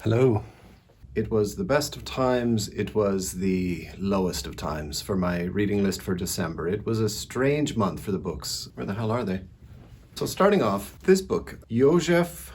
Hello. It was the best of times, it was the lowest of times for my reading list for December. It was a strange month for the books. Where the hell are they? So starting off, this book, Józef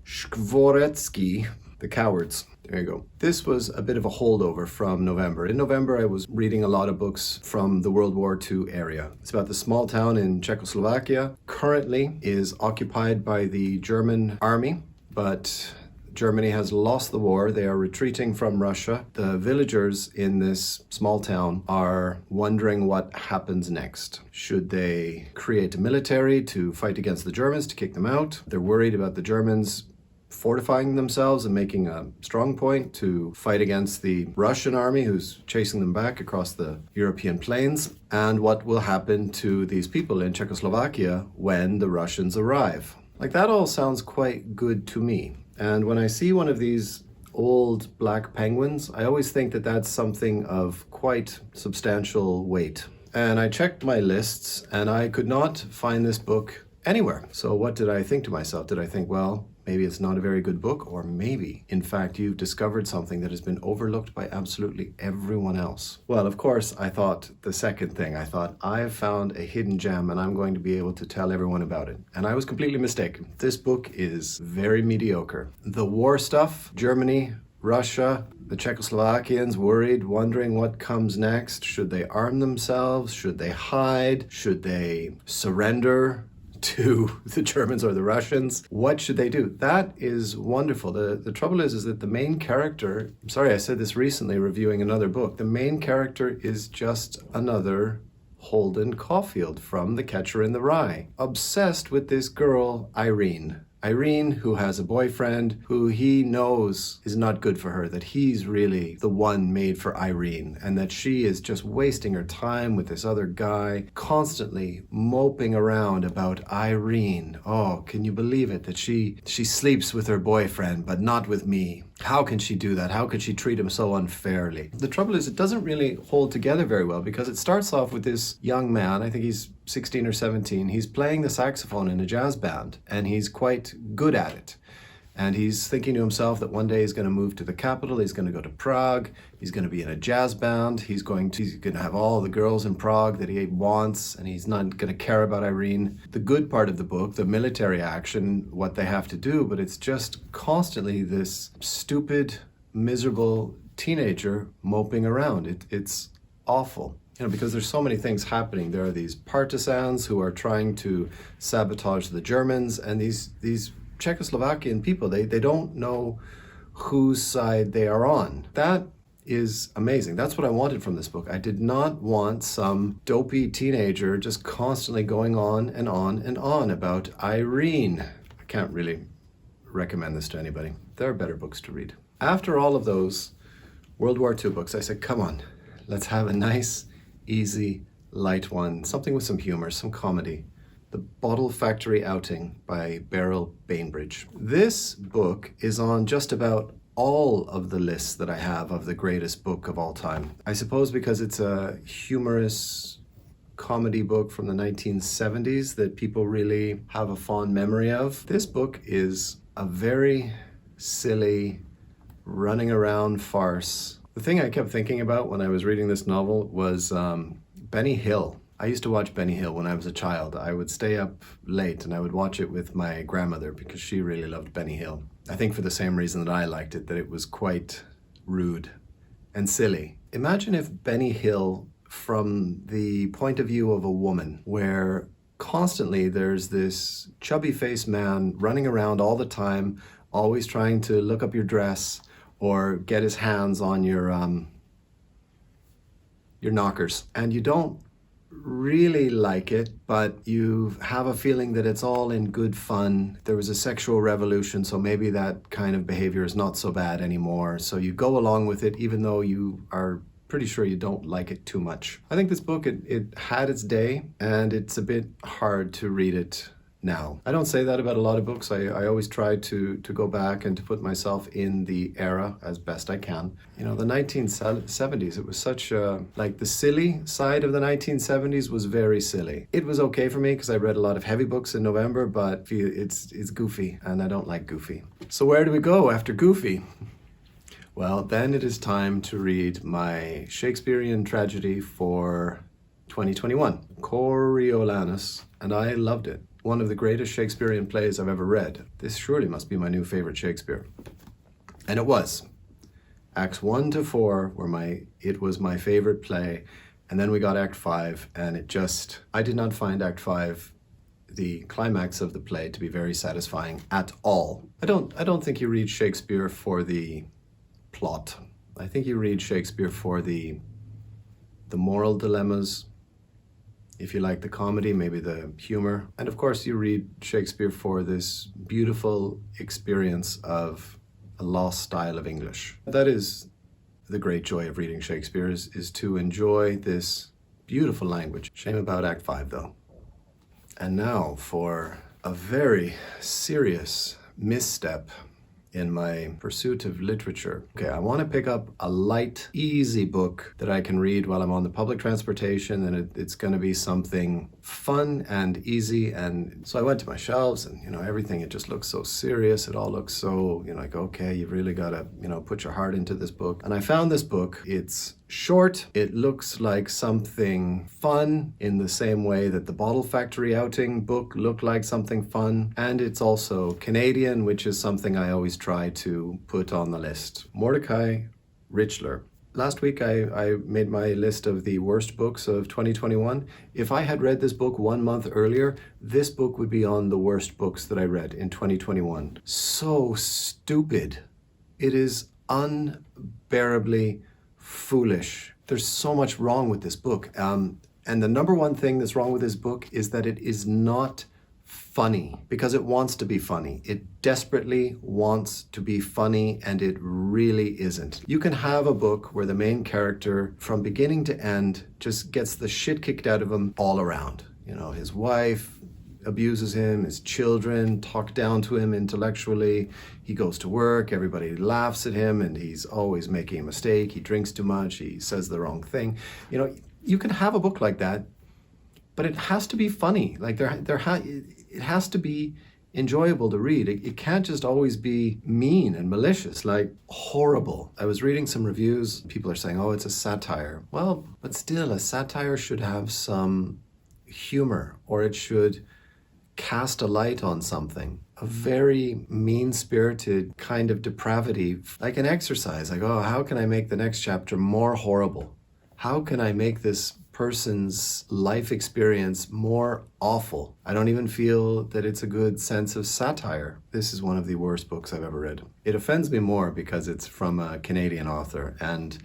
Szkworecki, The Cowards. There you go. This was a bit of a holdover from November. In November, I was reading a lot of books from the World War II area. It's about the small town in Czechoslovakia. Currently is occupied by the German army, but Germany has lost the war. They are retreating from Russia. The villagers in this small town are wondering what happens next. Should they create a military to fight against the Germans, to kick them out? They're worried about the Germans fortifying themselves and making a strong point to fight against the Russian army who's chasing them back across the European plains, and what will happen to these people in Czechoslovakia when the Russians arrive. Like, that all sounds quite good to me. And when I see one of these old black penguins, I always think that that's something of quite substantial weight. And I checked my lists and I could not find this book anywhere. So what did I think to myself? Did I think, well, maybe it's not a very good book, or maybe, in fact, you've discovered something that has been overlooked by absolutely everyone else? Well, of course, I thought the second thing. I thought, I've found a hidden gem and I'm going to be able to tell everyone about it. And I was completely mistaken. This book is very mediocre. The war stuff, Germany, Russia, the Czechoslovakians worried, wondering what comes next. Should they arm themselves? Should they hide? Should they surrender to the Germans or the Russians? What should they do? That is wonderful. The trouble is that the main character, I'm sorry, I said this recently reviewing another book, the main character is just another Holden Caulfield from The Catcher in the Rye, obsessed with this girl, Irene. Irene, who has a boyfriend who he knows is not good for her, that he's really the one made for Irene, and that she is just wasting her time with this other guy, constantly moping around about Irene. Oh, can you believe it, that she sleeps with her boyfriend, but not with me? How can she do that? How could she treat him so unfairly? The trouble is, it doesn't really hold together very well, because it starts off with this young man, I think he's 16 or 17, he's playing the saxophone in a jazz band, and he's quite good at it. And he's thinking to himself that one day he's going to move to the capital, he's going to go to Prague, he's going to be in a jazz band, he's going to have all the girls in Prague that he wants, and he's not going to care about Irene. The good part of the book, the military action, what they have to do, but it's just constantly this stupid, miserable teenager moping around. It's awful. Because there's so many things happening. There are these partisans who are trying to sabotage the Germans, and these Czechoslovakian people, they don't know whose side they are on. That is amazing. That's what I wanted from this book. I did not want some dopey teenager just constantly going on and on and on about Irene. I can't really recommend this to anybody. There are better books to read. After all of those World War II books, I said, come on, let's have a nice, easy, light one, something with some humor, some comedy. The Bottle Factory Outing by Beryl Bainbridge. This book is on just about all of the lists that I have of the greatest book of all time. I suppose because it's a humorous comedy book from the 1970s that people really have a fond memory of. This book is a very silly, running around farce. The thing I kept thinking about when I was reading this novel was Benny Hill. I used to watch Benny Hill when I was a child. I would stay up late and I would watch it with my grandmother because she really loved Benny Hill. I think for the same reason that I liked it, that it was quite rude and silly. Imagine if Benny Hill, from the point of view of a woman, where constantly there's this chubby-faced man running around all the time, always trying to look up your dress or get his hands on your knockers, and you don't really like it, but you have a feeling that it's all in good fun. There was a sexual revolution, so maybe that kind of behavior is not so bad anymore. So you go along with it, even though you are pretty sure you don't like it too much. I think this book, it had its day, and it's a bit hard to read it now. I don't say that about a lot of books. I always try to go back and to put myself in the era as best I can. You know, the 1970s, it was such a, like the silly side of the 1970s was very silly. It was okay for me because I read a lot of heavy books in November, but it's goofy and I don't like goofy. So where do we go after goofy? Well, then it is time to read my Shakespearean tragedy for 2021, Coriolanus, and I loved it. One of the greatest Shakespearean plays I've ever read. This surely must be my new favorite Shakespeare. And it was. Acts 1 to 4 it was my favorite play, and then we got Act 5, and I did not find Act 5, the climax of the play, to be very satisfying at all. I don't think you read Shakespeare for the plot. I think you read Shakespeare for the moral dilemmas. If you like the comedy, maybe the humor. And of course you read Shakespeare for this beautiful experience of a lost style of English. That is the great joy of reading Shakespeare, is to enjoy this beautiful language. Shame about Act 5 though. And now for a very serious misstep in my pursuit of literature. Okay, I want to pick up a light, easy book that I can read while I'm on the public transportation, and it's going to be something fun and easy. And so I went to my shelves, and everything, it just looks so serious. It all looks so, like, okay, you've really got to, put your heart into this book. And I found this book. It's short. It looks like something fun in the same way that the Bottle Factory outing book looked like something fun. And it's also Canadian, which is something I always try to put on the list. Mordecai Richler. Last week I made my list of the worst books of 2021. If I had read this book 1 month earlier, this book would be on the worst books that I read in 2021. So stupid. It is unbearably foolish. There's so much wrong with this book. And the number one thing that's wrong with this book is that it is not funny, because it wants to be funny. It desperately wants to be funny, and it really isn't. You can have a book where the main character, from beginning to end, just gets the shit kicked out of him all around. His wife abuses him, his children talk down to him intellectually, he goes to work, everybody laughs at him, and he's always making a mistake, he drinks too much, he says the wrong thing. You can have a book like that, but it has to be funny. Like it has to be enjoyable to read. It can't just always be mean and malicious, like horrible. I was reading some reviews. People are saying, oh, it's a satire. Well, but still, a satire should have some humor, or it should cast a light on something. A very mean-spirited kind of depravity, like an exercise, like, oh, how can I make the next chapter more horrible? How can I make this person's life experience more awful? I don't even feel that it's a good sense of satire. This is one of the worst books I've ever read. It offends me more because it's from a Canadian author, and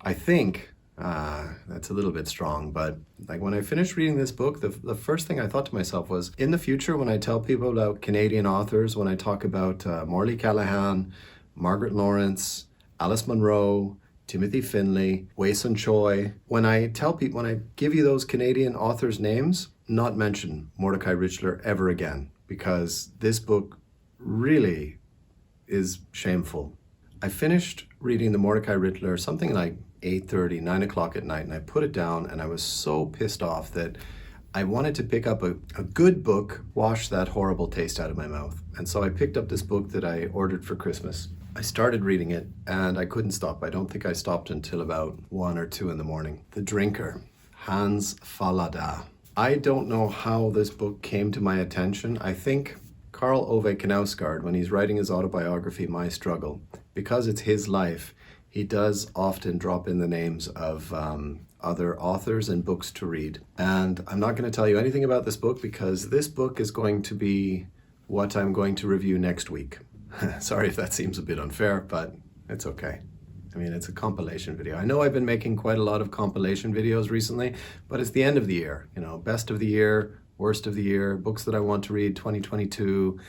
I think that's a little bit strong, but like when I finished reading this book, the first thing I thought to myself was, in the future, when I tell people about Canadian authors, when I talk about Morley Callahan, Margaret Lawrence, Alice Munro, Timothy Finlay, Wei Sun Choi, when I give you those Canadian authors' names, not mention Mordecai Richler ever again, because this book really is shameful. I finished reading the Mordecai Richler something like 8:30, 9 o'clock at night, and I put it down, and I was so pissed off that I wanted to pick up a good book, wash that horrible taste out of my mouth. And so I picked up this book that I ordered for Christmas. I started reading it, and I couldn't stop. I don't think I stopped until about 1 or 2 in the morning. The Drinker, Hans Fallada. I don't know how this book came to my attention. I think Karl Ove Knausgaard, when he's writing his autobiography, My Struggle, because it's his life, he does often drop in the names of other authors and books to read. And I'm not going to tell you anything about this book, because this book is going to be what I'm going to review next week. Sorry if that seems a bit unfair, but it's okay. I mean, it's a compilation video. I know I've been making quite a lot of compilation videos recently, but it's the end of the year. Best of the year, worst of the year, books that I want to read 2022,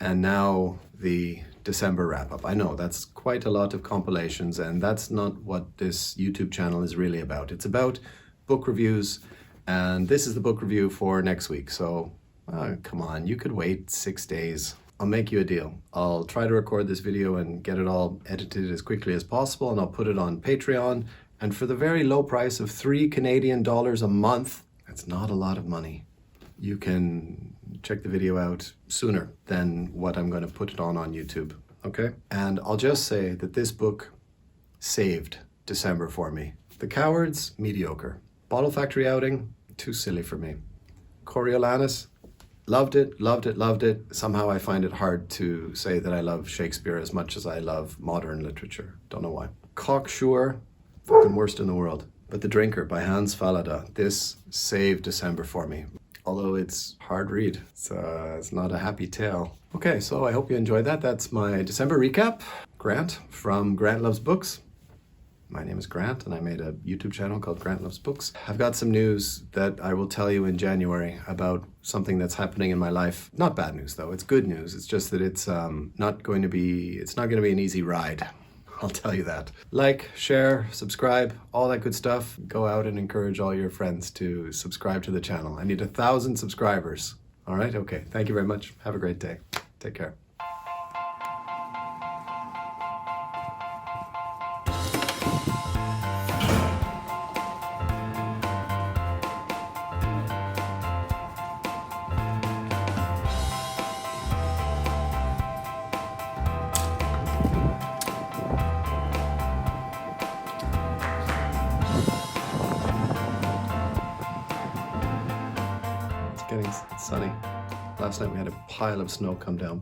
and now the December wrap-up. I know that's quite a lot of compilations, and that's not what this YouTube channel is really about. It's about book reviews, and this is the book review for next week. So Oh, come on, you could wait 6 days. I'll make you a deal. I'll try to record this video and get it all edited as quickly as possible, and I'll put it on Patreon. And for the very low price of $3 a month, that's not a lot of money. You can check the video out sooner than what I'm going to put it on YouTube, okay? And I'll just say that this book saved December for me. The Cowards, mediocre. Bottle Factory Outing, too silly for me. Coriolanus, loved it, loved it, loved it. Somehow I find it hard to say that I love Shakespeare as much as I love modern literature. Don't know why. Cocksure, fucking worst in the world. But The Drinker by Hans Fallada, this saved December for me. Although it's hard read, it's not a happy tale. Okay, so I hope you enjoyed that. That's my December recap. Grant from Grant Loves Books. My name is Grant, and I made a YouTube channel called Grant Loves Books. I've got some news that I will tell you in January about something that's happening in my life. Not bad news, though. It's good news. It's just that it's not going to be an easy ride. I'll tell you that. Like, share, subscribe, all that good stuff. Go out and encourage all your friends to subscribe to the channel. I need 1,000 subscribers. All right? Okay. Thank you very much. Have a great day. Take care. Getting sunny. Last night we had a pile of snow come down.